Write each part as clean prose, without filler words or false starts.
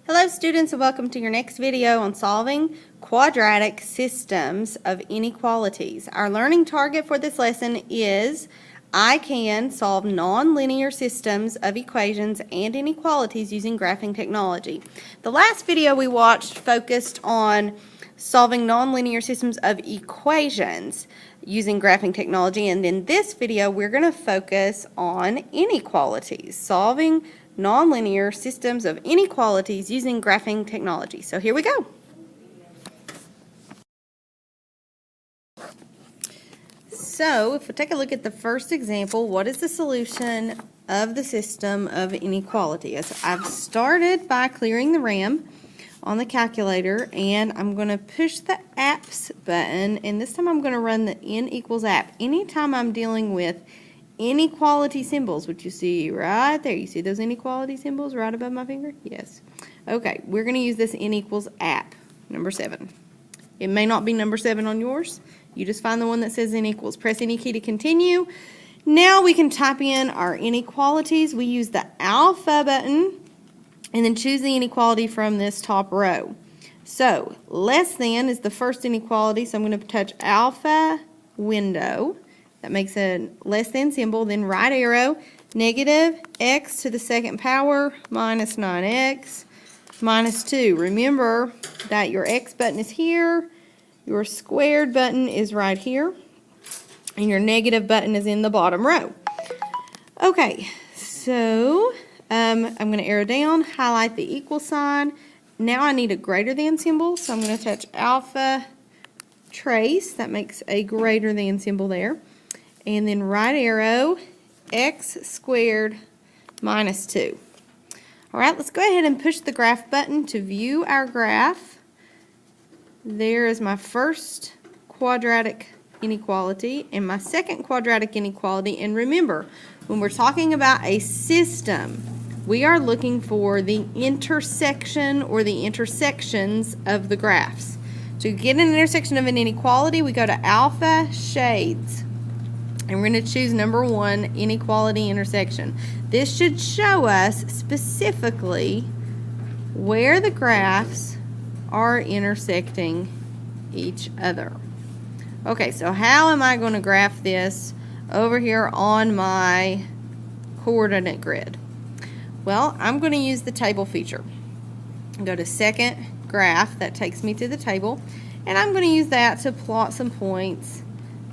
Hello students, and welcome to your next video on solving quadratic systems of inequalities. Our learning target for this lesson is I can solve nonlinear systems of equations and inequalities using graphing technology. The last video we watched focused on solving nonlinear systems of equations using graphing technology, and in this video we're going to focus on inequalities, solving nonlinear systems of inequalities using graphing technology. So here we go. So if we take a look at the first example, what is the solution of the system of inequalities? I've started by clearing the RAM on the calculator, and I'm going to push the apps button, and this time I'm going to run the n equals app. Anytime I'm dealing with inequality symbols, which you see right there. You see those inequality symbols right above my finger? Yes. Okay, we're going to use this n equals app, number 7. It may not be number 7 on yours. You just find the one that says n equals. Press any key to continue. Now we can type in our inequalities. We use the alpha button and then choose the inequality from this top row. So less than is the first inequality, so I'm going to touch alpha window. That makes a less than symbol, then right arrow, negative x to the second power minus 9x minus 2. Remember that your x button is here, your squared button is right here, and your negative button is in the bottom row. Okay, so I'm going to arrow down, highlight the equal sign. Now I need a greater than symbol, so I'm going to touch alpha trace. That makes a greater than symbol there. And then right arrow, x squared minus 2. All right, let's go ahead and push the graph button to view our graph. There is my first quadratic inequality and my second quadratic inequality. And remember, when we're talking about a system, we are looking for the intersection or the intersections of the graphs. To get an intersection of an inequality, we go to alpha shades. And we're going to choose number 1, inequality intersection. This should show us specifically where the graphs are intersecting each other. Okay, so how am I going to graph this over here on my coordinate grid? Well, I'm going to use the table feature. Go to second graph, that takes me to the table, and I'm going to use that to plot some points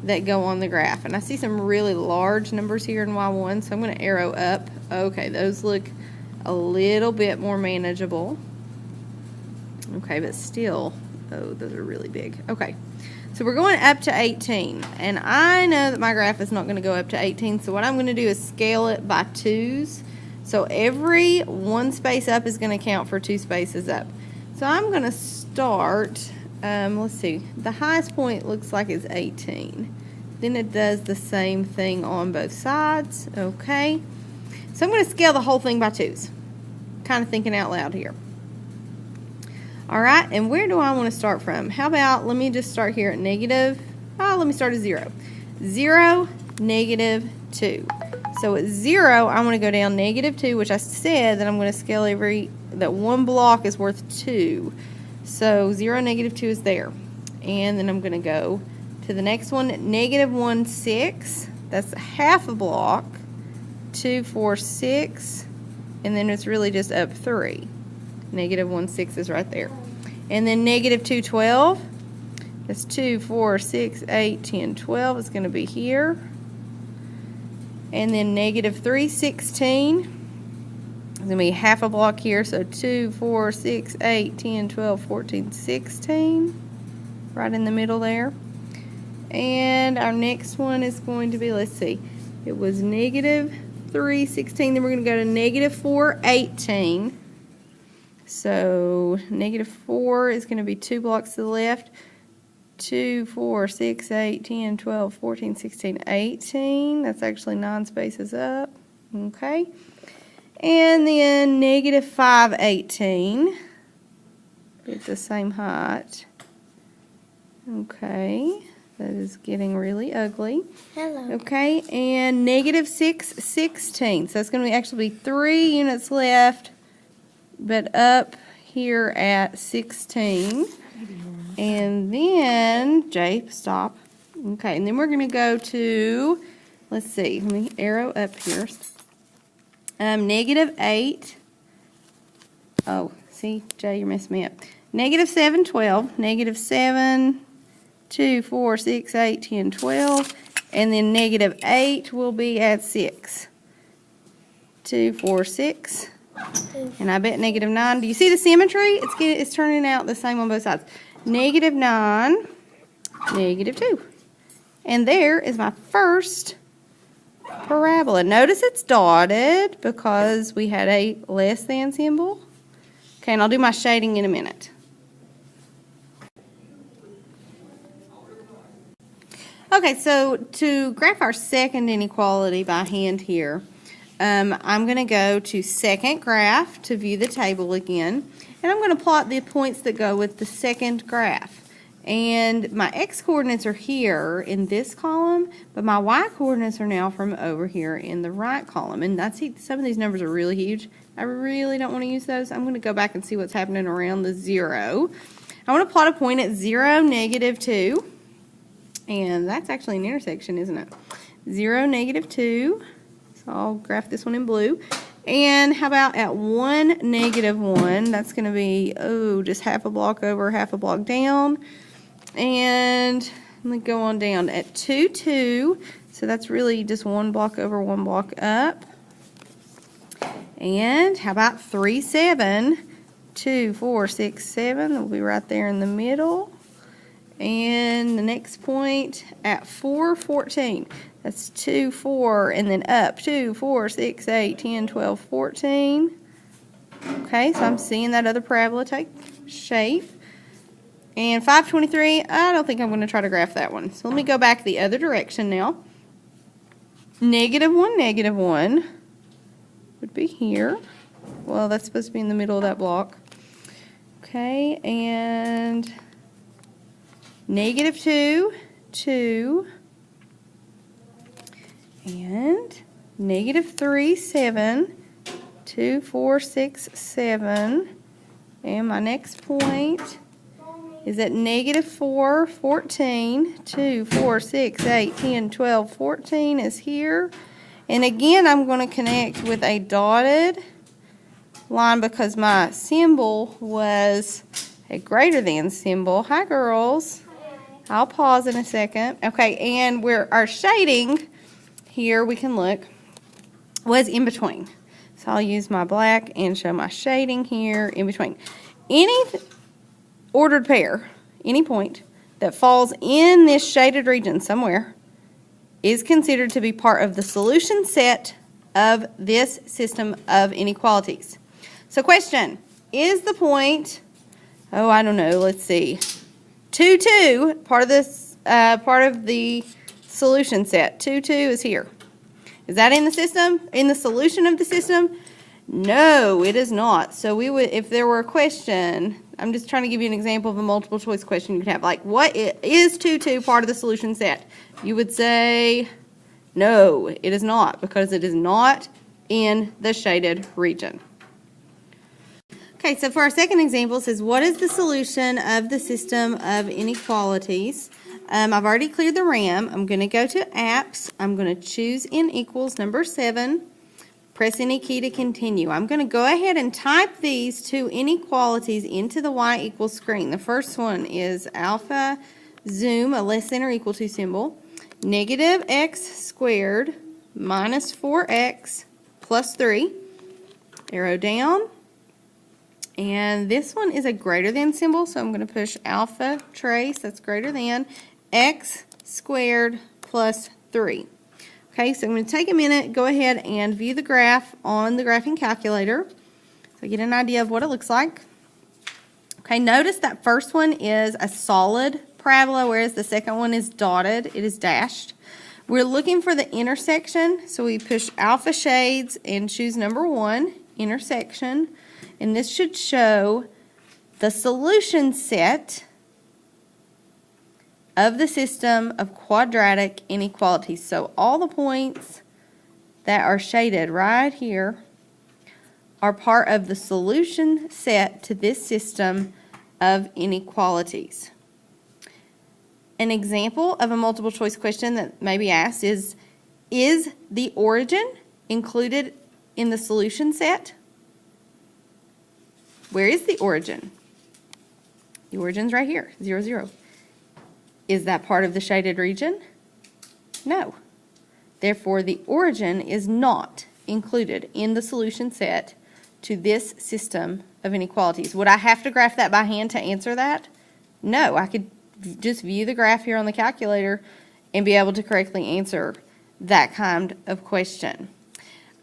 that go on the graph. And I see some really large numbers here in Y1, so I'm going to arrow up. Okay, those look a little bit more manageable. Okay, but still, oh, those are really big. Okay, so we're going up to 18, and I know that my graph is not going to go up to 18, so what I'm going to do is scale it by 2s. So every one space up is going to count for 2 spaces up. So I'm going to start, let's see, the highest point looks like it's 18. Then it does the same thing on both sides. Okay. So I'm going to scale the whole thing by 2s. Kind of thinking out loud here. All right, and where do I want to start from? How about, let me just start here at negative, let me start at 0. 0, negative 2. So at 0, I'm going to go down negative 2, which I said that I'm going to scale that one block is worth 2. So 0, negative 2 is there. And then I'm going to go to the next one, negative 1, 6. That's half a block. 2, 4, 6. And then it's really just up 3. Negative 1, 6 is right there. And then negative 2, 12. That's 2, 4, 6, 8, 10, 12. It's going to be here. And then negative 3, 16. It's going to be half a block here, so 2, 4, 6, 8, 10, 12, 14, 16, right in the middle there. And our next one is going to be, let's see, it was negative 3, 16, then we're going to go to negative 4, 18. So negative 4 is going to be 2 blocks to the left. 2, 4, 6, 8, 10, 12, 14, 16, 18. That's actually 9 spaces up. Okay. And then negative 5, 18. It's the same height. Okay. That is getting really ugly. Hello. Okay. And negative 6, 16. So it's going to actually be 3 units left. But up here at 16. And then, Jay, stop. Okay, and then we're going to go to, let's see, let me arrow up here. -8. Oh, see, Jay, you're messing me up. -7, 12. -7, 2, 4, 6, 8, 10, 12. And then -8 will be at 6. 2, 4, 6. And I bet -9. Do you see the symmetry? It's turning out the same on both sides. -9, -2. And there is my first parabola. Notice it's dotted because we had a less than symbol. Okay, and I'll do my shading in a minute. Okay, so to graph our second inequality by hand here, I'm going to go to second graph to view the table again, and I'm going to plot the points that go with the second graph. And my x-coordinates are here in this column, but my y-coordinates are now from over here in the right column. And I see some of these numbers are really huge. I really don't want to use those. I'm going to go back and see what's happening around the 0. I want to plot a point at 0, -2. And that's actually an intersection, isn't it? 0, -2. So I'll graph this one in blue. And how about at 1, -1? That's going to be, just half a block over, half a block down. And let me go on down at 2, 2. So that's really just 1 block over, 1 block up. And how about 3, 7? 2, 4, 6, 7. That'll be right there in the middle. And the next point at 4, 14. That's 2, 4, and then up 2, 4, 6, 8, 10, 12, 14. Okay, so I'm seeing that other parabola take shape. And 523, I don't think I'm going to try to graph that one. So let me go back the other direction now. -1, -1 would be here. Well, that's supposed to be in the middle of that block. Okay, and -2, 2. And -3, 7. 2, 4, 6, 7. And my next point is at -4, 14. 2, 4, 6, 8, 10, 12, 14 is here. And again, I'm going to connect with a dotted line because my symbol was a greater than symbol. Hi, girls. I'll pause in a second. Okay, and our shading here, we can look, was in between. So I'll use my black and show my shading here in between. Any ordered pair, any point that falls in this shaded region somewhere is considered to be part of the solution set of this system of inequalities. So question, is the point, I don't know, let's see, 2, 2, part of the solution set. 2, 2 is here. Is that in the system? In the solution of the system? No, it is not. So we would, if there were a question, I'm just trying to give you an example of a multiple choice question you could have, like, what is 2, 2 part of the solution set? You would say, no, it is not, because it is not in the shaded region. Okay, so for our second example, it says, what is the solution of the system of inequalities? I've already cleared the RAM. I'm going to go to apps. I'm going to choose n equals number 7. Press any key to continue. I'm going to go ahead and type these two inequalities into the y equals screen. The first one is alpha zoom, a less than or equal to symbol, -x² minus 4x plus 3. Arrow down. And this one is a greater than symbol, so I'm going to push alpha trace, that's greater than, x² plus 3. Okay, so I'm going to take a minute, go ahead and view the graph on the graphing calculator so get an idea of what it looks like. Okay, notice that first one is a solid parabola, whereas the second one is dotted, it is dashed. We're looking for the intersection, so we push alpha shades and choose number 1, intersection. And this should show the solution set of the system of quadratic inequalities. So all the points that are shaded right here are part of the solution set to this system of inequalities. An example of a multiple choice question that may be asked is the origin included in the solution set? Where is the origin? The origin's right here, 0, 0. Is that part of the shaded region? No. Therefore, the origin is not included in the solution set to this system of inequalities. Would I have to graph that by hand to answer that? No, I could just view the graph here on the calculator and be able to correctly answer that kind of question.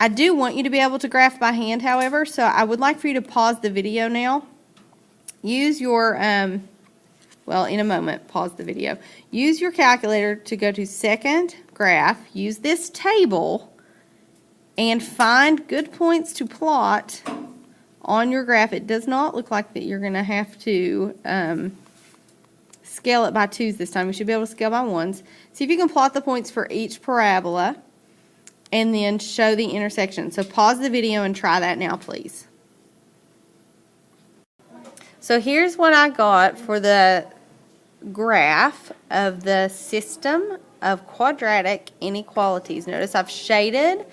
I do want you to be able to graph by hand, however, so I would like for you to pause the video now. Use your, well, in a moment, pause the video. Use your calculator to go to second graph, use this table, and find good points to plot on your graph. It does not look like that you're going to have to scale it by 2s this time. You should be able to scale by 1s. See if you can plot the points for each parabola and then show the intersection. So pause the video and try that now, please. So here's what I got for the graph of the system of quadratic inequalities. Notice I've shaded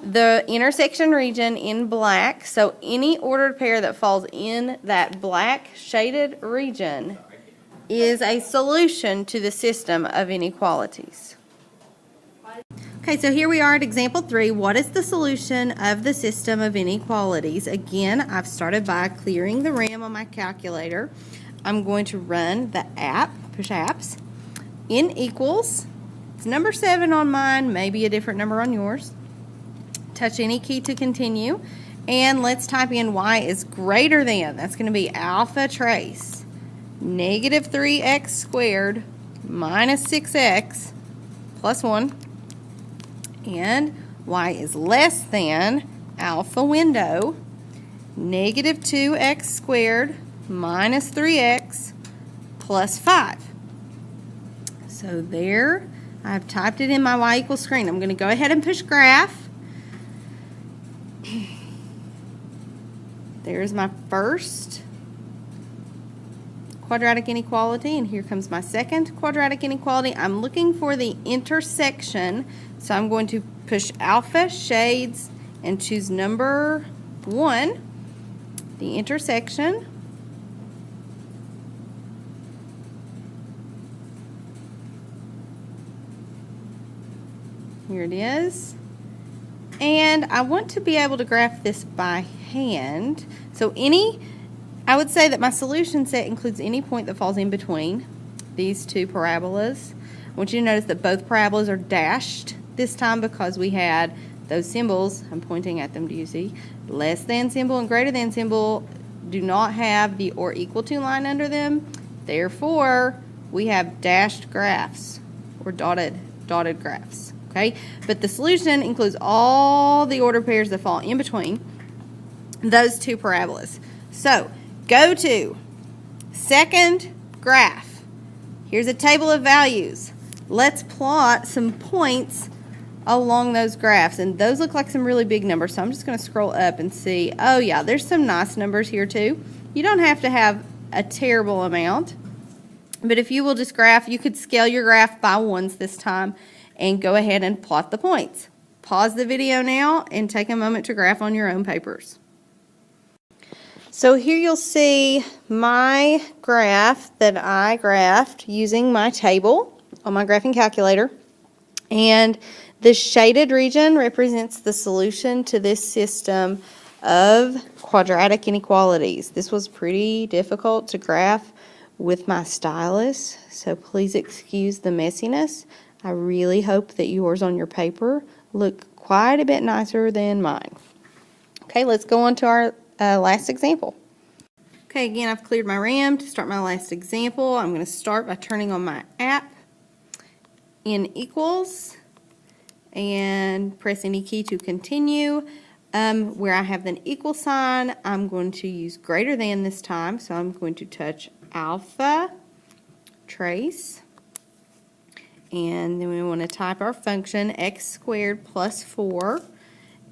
the intersection region in black, so any ordered pair that falls in that black shaded region is a solution to the system of inequalities. Okay, so here we are at example 3. What is the solution of the system of inequalities? Again, I've started by clearing the RAM on my calculator. I'm going to run the app, push apps, in equals. It's number 7 on mine, maybe a different number on yours. Touch any key to continue. And let's type in y is greater than, that's going to be alpha trace, negative 3x squared minus 6x plus 1. And y is less than alpha window, negative 2x squared minus 3x plus 5. So there, I've typed it in my y equals screen. I'm going to go ahead and push graph. There's my first quadratic inequality, and here comes my second quadratic inequality. I'm looking for the intersection, so I'm going to push alpha shades and choose number 1, the intersection. Here it is. And I want to be able to graph this by hand. So I would say that my solution set includes any point that falls in between these two parabolas. I want you to notice that both parabolas are dashed this time because we had those symbols. I'm pointing at them, do you see? Less than symbol and greater than symbol do not have the or equal to line under them. Therefore, we have dashed graphs or dotted graphs. Okay, but the solution includes all the ordered pairs that fall in between those two parabolas. So, go to second graph. Here's a table of values. Let's plot some points along those graphs, and those look like some really big numbers, so I'm just going to scroll up and see. Oh yeah, there's some nice numbers here too. You don't have to have a terrible amount, but if you will just graph, you could scale your graph by 1s this time and go ahead and plot the points. Pause the video now and take a moment to graph on your own papers. So here you'll see my graph that I graphed using my table on my graphing calculator. And the shaded region represents the solution to this system of quadratic inequalities. This was pretty difficult to graph with my stylus, so please excuse the messiness. I really hope that yours on your paper look quite a bit nicer than mine. Okay, let's go on to our last example. Okay, again, I've cleared my RAM to start my last example. I'm going to start by turning on my app in equals and press any key to continue. Where I have an equal sign, I'm going to use greater than this time, so I'm going to touch alpha trace. And then we want to type our function x squared plus 4.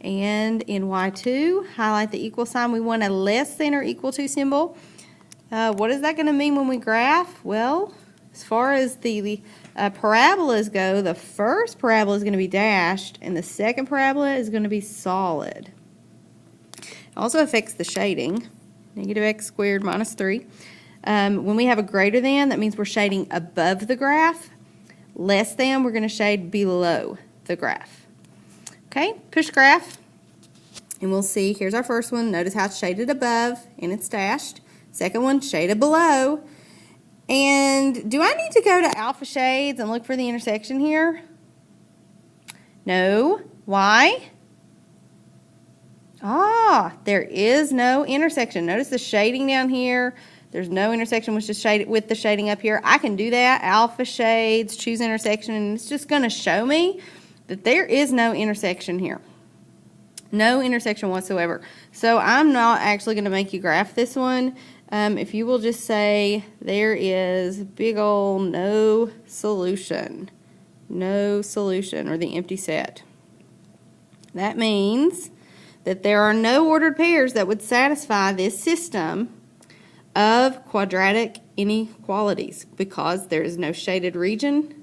And in Y2, highlight the equal sign. We want a less than or equal to symbol. What is that going to mean when we graph? Well, as far as the parabolas go, the first parabola is going to be dashed, and the second parabola is going to be solid. It also affects the shading. Negative x squared minus 3. When we have a greater than, that means we're shading above the graph. Less than, we're going to shade below the graph. Okay, push graph, and we'll see, here's our first one. Notice how it's shaded above, and it's dashed. Second one, shaded below. And do I need to go to alpha shades and look for the intersection here? No. Why? There is no intersection. Notice the shading down here. There's no intersection with the shading up here. I can do that, alpha shades, choose intersection, and it's just going to show me that there is no intersection here. No intersection whatsoever. So I'm not actually going to make you graph this one. If you will just say there is big ol' no solution, or the empty set. That means that there are no ordered pairs that would satisfy this system of quadratic inequalities because there is no shaded region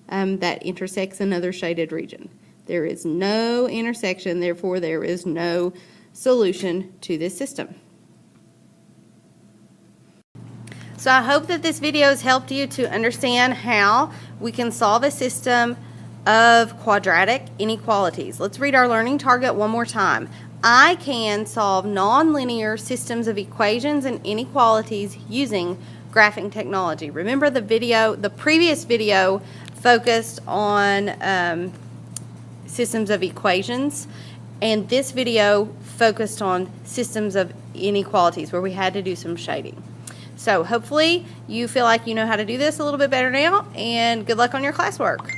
that intersects another shaded region. There is no intersection, therefore there is no solution to this system. So I hope that this video has helped you to understand how we can solve a system of quadratic inequalities. Let's read our learning target one more time. I can solve nonlinear systems of equations and inequalities using graphing technology. Remember the previous video focused on systems of equations, and this video focused on systems of inequalities where we had to do some shading. So hopefully you feel like you know how to do this a little bit better now, and good luck on your classwork.